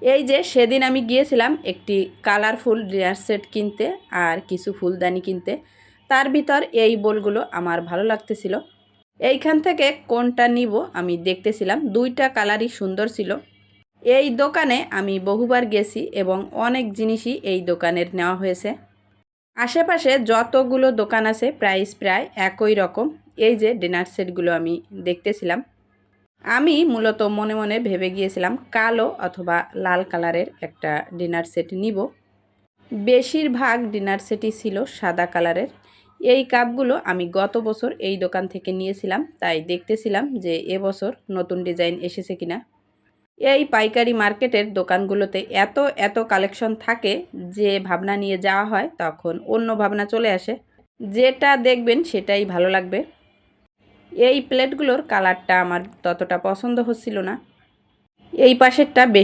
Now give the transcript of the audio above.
এই যে সেদিন আমি গিয়েছিলাম একটি কালারফুল ডিনার সেট কিনতে আর কিছু ফুলদানি কিনতে, তার ভিতর এই বোলগুলো আমার ভালো লাগতেছিল। এইখান থেকে কোনটা নিব আমি দেখতেছিলাম, দুইটা কালারই সুন্দর ছিল। এই দোকানে আমি বহুবার গেছি এবং অনেক জিনিসই এই দোকানের নেওয়া হয়েছে। আশেপাশে যতগুলো দোকান আছে প্রাইস প্রায় একই রকম। এই যে ডিনার সেটগুলো আমি দেখতেছিলাম, আমি মূলত মনে মনে ভেবে গিয়েছিলাম কালো অথবা লাল কালারের একটা ডিনার সেট নিব। বেশিরভাগ ডিনার সেটই ছিল সাদা কালারের। এই কাপগুলো আমি গত বছর এই দোকান থেকে নিয়েছিলাম, তাই দেখতেছিলাম যে এবছর নতুন ডিজাইন এসেছে কিনা। এই পাইকারি মার্কেটের দোকানগুলোতে এত এত কালেকশন থাকে যে ভাবনা নিয়ে যাওয়া হয় তখন অন্য ভাবনা চলে আসে, যেটা দেখবেন সেটাই ভালো লাগবে। এই প্লেটগুলোর কালারটা আমার ততটা পছন্দ হচ্ছিল না। এই পাশেরটা বেশ